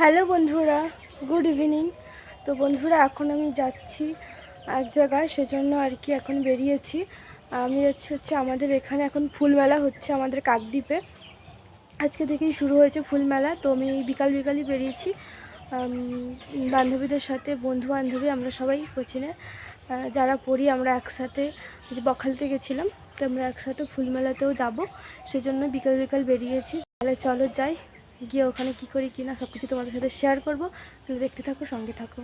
Hello বন্ধুরা, good evening. তো বন্ধুরা, এখন আমি যাচ্ছি এক জায়গায়, সেজন্য আর কি এখন বেরিয়েছি। আমি হচ্ছে আমাদের এখানে এখন ফুলমেলা হচ্ছে আমাদের কাকদ্বীপে। আজকে থেকেই শুরু হয়েছে ফুলমেলা। তো আমি বিকালই বেরিয়েছি বান্ধবীদের সাথে, বন্ধু বান্ধবী আমরা সবাই কোচিনে যারা পড়ি আমরা একসাথে বকখালিতে গেছিলাম। তো আমরা একসাথে ফুলমেলাতেও যাব, সেজন্য বিকাল বেরিয়েছি। তাহলে চলো যাই, গিয়ে ওখানে কী করি কিনা সব কিছু তোমাদের সাথে শেয়ার করবো। তাহলে দেখতে থাকো, সঙ্গে থাকো।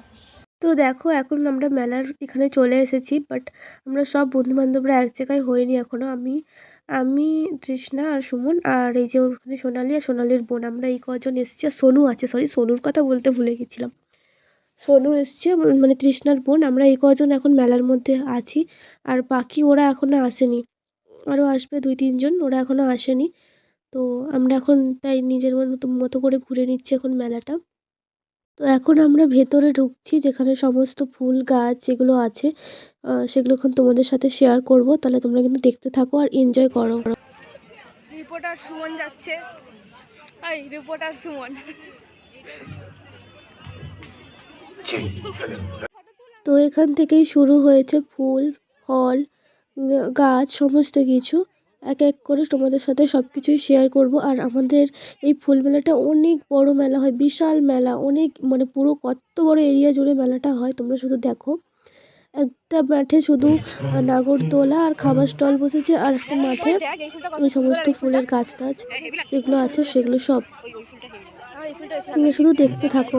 তো দেখো, এখন আমরা মেলার এখানে চলে এসেছি, বাট আমরা সব বন্ধুবান্ধবরা এক জায়গায় হইনি এখনও। আমি তৃষ্ণা আর সুমন, আর এই যে ওখানে সোনালি আর সোনালির বোন, আমরা এই কজন এসেছি। আর সোনু আছে, সরি সোনুর কথা বলতে ভুলে গেছিলাম। সোনু এসছে, মানে তৃষ্ণার বোন। আমরা এই কজন এখন মেলার মধ্যে আছি, আর বাকি ওরা এখনও আসেনি। আরও আসবে 2-3 জন, ওরা এখনও আসেনি। তো আমরা এখন তাই নিজের মতো করে ঘুরে নিচ্ছি এখন মেলাটা। তো এখন আমরা ভেতরে ঢুকছি, যেখানে সমস্ত ফুল গাছ যেগুলো আছে সেগুলো এখন তোমাদের সাথে শেয়ার করব। তাহলে তোমরা কিন্তু দেখতে থাকো আর এনজয় করো। রিপোর্টার সুমন যাচ্ছে। এই রিপোর্টার সুমন। তো এখান থেকেই শুরু হয়েছে ফুল, ফল, গাছ, সমস্ত কিছু এক এক করে তোমাদের সাথে সব কিছুই শেয়ার করব। আর আমাদের এই ফুল মেলাটা অনেক বড় মেলা হয়, বিশাল মেলা, অনেক মানে পুরো কত বড় এরিয়া জুড়ে মেলাটা হয়, তোমরা শুধু দেখো। একটা মাঠে শুধু নাগরদোলা আর খাবার স্টল বসেছে, আর একটা মাঠে ওই সমস্ত ফুলের গাছ টাছ যেগুলো আছে সেগুলো সব। তোমরা শুধু দেখতে থাকো।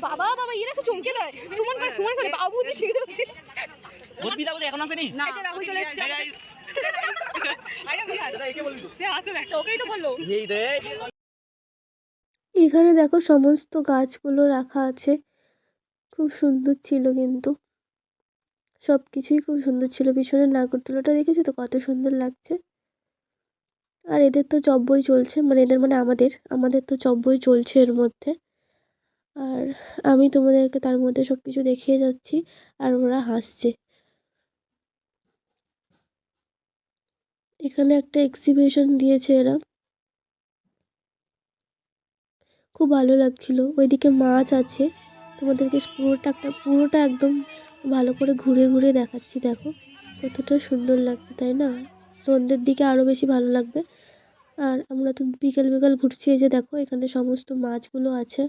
বাবা বাবা ইয়ে না চমকে দেয়। সুমন করে সুমন সাথে বাবুজি ঠিক আছে। বলবি দাও এখন আসেনি না, এটা রাহুল চলে এসেছে গাইস। আরে সেটা একে বলবি সে আসে না, ওকেই তো বললো এই দে। এখানে দেখো সমস্ত গাছগুলো রাখা আছে, খুব সুন্দর ছিল, কিন্তু সব কিছুই খুব সুন্দর ছিল। পিছনে নাগরদোলাটা দেখেছো তো কত সুন্দর লাগছে। আর এদের তো চব্বই চলছে, মানে এদের মানে আমাদের তো চব্বই চলছে এর মধ্যে। আর আমি তোমাদেরকে তার মধ্যে সব কিছু দেখিয়ে যাচ্ছি, আর ওরা হাসছে। এখানে একটা এক্সিবিশন দিয়েছে এরা, খুব ভালো লাগছিল। ওইদিকে মাছ আছে, তোমাদেরকে পুরোটা একদম ভালো করে ঘুরে ঘুরে দেখাচ্ছি। দেখো কতটা সুন্দর লাগছে, তাই না? সন্ধ্যের দিকে আরও বেশি ভালো লাগবে। আর আমরা তো বিকেল ঘুরছি। এই যে দেখো এখানে সমস্ত মাছগুলো আছে।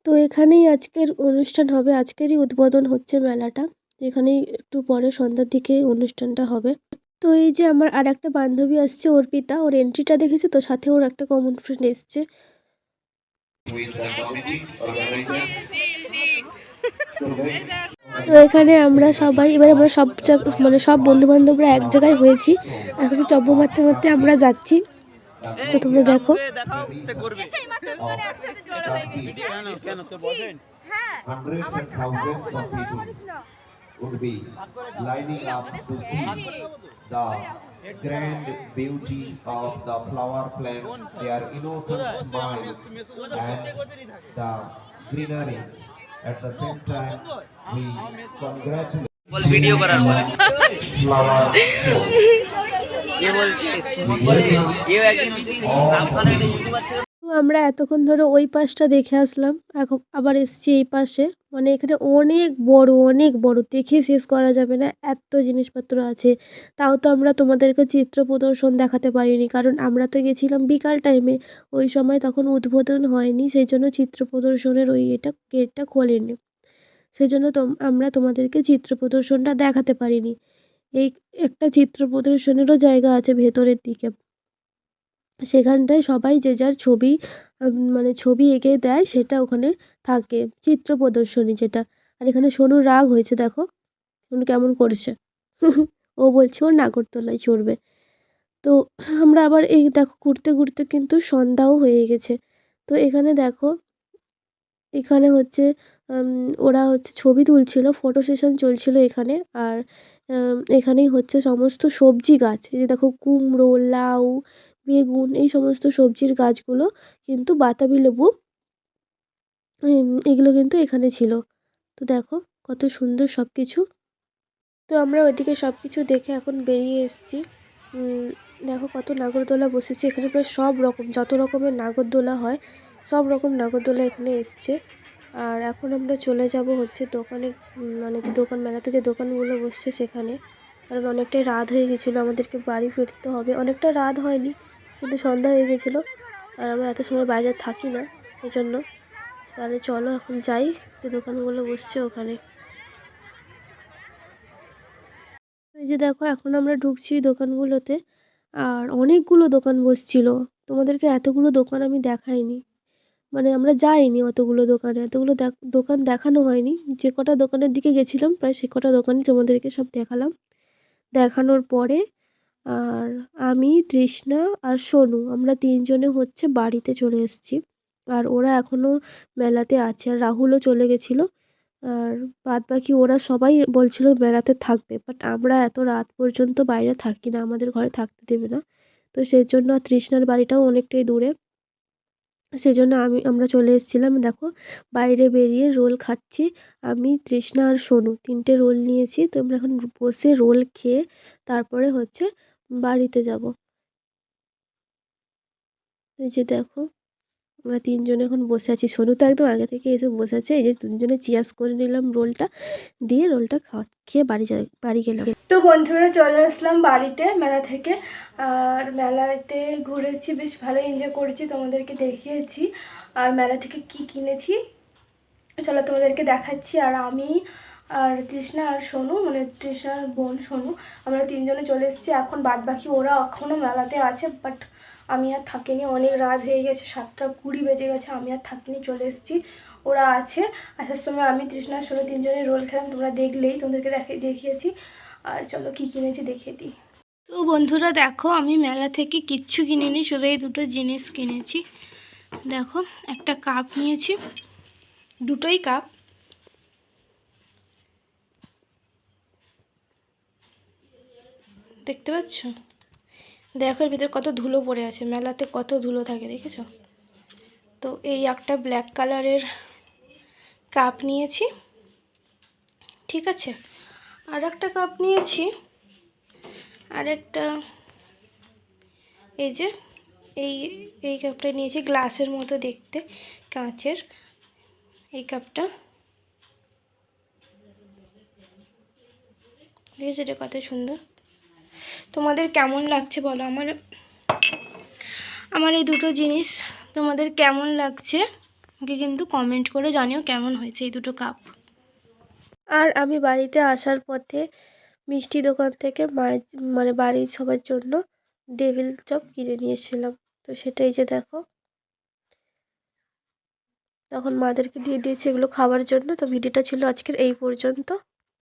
তো এখানেই আজকের অনুষ্ঠান হবে, আজকেরই উদ্বোধন হচ্ছে মেলাটা। এখানেই একটু পরে সন্ধ্যার দিকে অনুষ্ঠানটা হবে। তো এই যে আমার আর একটা বান্ধবী আসছে, অর্পিতা, ওর এন্ট্রিটা দেখেছে তো, সাথে ওর একটা কমন ফ্রেন্ড এসছে। তো এখানে আমরা সবাই, এবার আমরা সব মানে সব বন্ধু বান্ধবরা এক জায়গায় হয়েছি। এখন চব্য মারতে মারতে আমরা যাচ্ছি। তো তোমরা দেখো। Hundreds and thousands of people would be lining up to see the grand beauty of the flower plants, their innocent smiles and the greenery. At the same time, we congratulate video করার পরে flower show. এ বলছে সুমন বলবে এও একদিন হচ্ছে আমফানের একটা YouTuber ছিল। তো আমরা এতক্ষণ ধরে ওই পাশটা দেখে আসলাম, এখন আবার এসছি এই পাশে। মানে এখানে অনেক বড়, দেখে শেষ করা যাবে না, এত জিনিসপত্র আছে। তাও তো আমরা তোমাদেরকে চিত্র প্রদর্শন দেখাতে পারিনি, কারণ আমরা তো গেছিলাম বিকাল টাইমে। ওই সময় তখন উদ্বোধন হয়নি, সেই জন্য চিত্র প্রদর্শনের ওই গেটটা খোলেনি। সেই জন্য আমরা তোমাদেরকে চিত্র প্রদর্শনটা দেখাতে পারিনি। এই একটা চিত্র প্রদর্শনেরও জায়গা আছে ভেতরের দিকে, সেখানটায় সবাই যে যার ছবি মানে ছবি এঁকে দেয়, সেটা ওখানে থাকে, চিত্র প্রদর্শনী যেটা। আর এখানে সোনুর রাগ হয়েছে, দেখো সোনু কেমন করছে। ও বলছে ওর নাগরদোলায় চড়বে। তো আমরা আবার এই দেখো ঘুরতে ঘুরতে কিন্তু সন্ধ্যাও হয়ে গেছে। তো এখানে দেখো, এখানে হচ্ছে ওরা হচ্ছে ছবি তুলছিল, ফটো সেশন চলছিল এখানে। আর এখানেই হচ্ছে সমস্ত সবজি গাছ, এই যে দেখো কুমড়ো, লাউ, বেগুন, এই সমস্ত সবজির গাছগুলো, কিন্তু বাতাবি লেবু, এগুলো কিন্তু এখানে ছিল। তো দেখো কত সুন্দর সব কিছু। তো আমরা ওইদিকে সব কিছু দেখে এখন বেরিয়ে এসেছি। দেখো কত নাগরদোলা বসেছে এখানে, প্রায় সব রকম যত রকমের নাগরদোলা হয় সব রকম নাগরদোলা এখানে এসছে। আর এখন আমরা চলে যাব হচ্ছে দোকানের মানে যে দোকান মেলাতে যে দোকানগুলো বসছে সেখানে, কারণ অনেকটাই রাত হয়ে গেছিলো, আমাদেরকে বাড়ি ফিরতে হবে। অনেকটা রাত হয়নি কিন্তু সন্ধ্যা হয়ে গেছিলো, আর আমরা এত সময় বাইরে থাকি না এই জন্য। তাহলে চলো এখন যাই যে দোকানগুলো বসছে ওখানে। এই যে দেখো এখন আমরা ঢুকছি দোকানগুলোতে, আর অনেকগুলো দোকান বসছিল। তোমাদেরকে এতগুলো দোকান আমি দেখাইনি, মানে আমরা যাইনি অতগুলো দোকানে, এতগুলো দোকান দেখানো হয়নি। যে কটা দোকানের দিকে গেছিলাম প্রায় সে কটা দোকানই তোমাদেরকে সব দেখালাম। দেখানোর পরে আর আমি, তৃষ্ণা আর সোনু আমরা 3 জনে হচ্ছে বাড়িতে চলে এসেছি। আর ওরা এখনও মেলাতে আছে, আর রাহুলও চলে গেছিলো। আর বাদবাকি ওরা সবাই বলছিল মেলাতে থাকবে, বাট আমরা এত রাত পর্যন্ত বাইরে থাকি না, আমাদের ঘরে থাকতে দেবে না। তো সেই জন্য আর তৃষ্ণার বাড়িটাও অনেকটাই দূরে, সেজন্য আমরা চলে এসেছিলাম। দেখো বাইরে বেরিয়ে রোল খাচ্ছি, আমি, তৃষ্ণা আর সোনু 3টে রোল নিয়েছি। তো আমরা এখন বসে রোল খেয়ে তারপরে হচ্ছে বাড়িতে যাব। এই যে দেখো আমরা 3 জনে এখন বসে আছি, সোনু তো একদম আগে থেকে এসে বসে আছে। এই যে 3 জনে চিয়ার্স করে নিলাম রোলটা, দিয়ে রোলটা খেয়ে বাড়ি গেলাম। তো বন্ধুরা চলে আসলাম বাড়িতে মেলা থেকে, আর মেলাতে ঘুরেছি, বেশ ভালো এনজয় করেছি, তোমাদেরকে দেখিয়েছি। আর মেলা থেকে কি কিনেছি চলো তোমাদেরকে দেখাচ্ছি। আর আমি আর তৃষ্ণা আর সোনু, মানে তৃষ্ণার বোন সোনু, আমরা 3 জনে চলে এসেছি। এখন বাদ বাকি ওরা এখনও মেলাতে আছে, বাট আমি আর থাকিনি, অনেক রাত হয়ে গেছে, 7:20 বেজে গেছে, আমি আর থাকিনি, চলে এসেছি। ওরা আছে, আসার সময় আমি, তৃষ্ণা আর সোনু 3 জনে রোল খেলাম, তোমরা দেখলেই, তোমাদেরকে দেখিয়েছি। আর চলো কি কিনেছি দেখিয়ে দিই। তো বন্ধুরা দেখো আমি মেলা থেকে কিচ্ছু কিনিনি, শুধু এই দুটো জিনিস কিনেছি। দেখো একটা কাপ নিয়েছি, দুটোই কাপ, দেখতে পাচ্ছ? দেখো এর ভিতরে কত ধুলো পড়ে আছে, মেলাতে কত ধুলো থাকে দেখেছো? তো এই একটা ব্ল্যাক কালারের কাপ নিয়েছি, ঠিক আছে। আর একটা কাপ নিয়েছি, আর একটা এই যে এই কাপটা নিয়েছি, গ্লাসের মতো দেখতে, কাঁচের এই কাপটা, দেখেছো এটা কত সুন্দর। তোমাদের কেমন লাগছে বলো, আমার এই দুটো জিনিস তোমাদের কেমন লাগছে আমাকে কিন্তু কমেন্ট করে জানিও কেমন হয়েছে এই দুটো কাপ। আর আমি বাড়িতে আসার পথে মিষ্টি দোকান থেকে মায়ের মানে বাড়ির সবার জন্য ডেভিল চপ কিনে নিয়েছিলাম। তো সেটাই যে দেখো তখন মাদেরকে দিয়ে দিয়েছি এগুলো খাওয়ার জন্য। তো ভিডিওটা ছিল আজকের এই পর্যন্ত।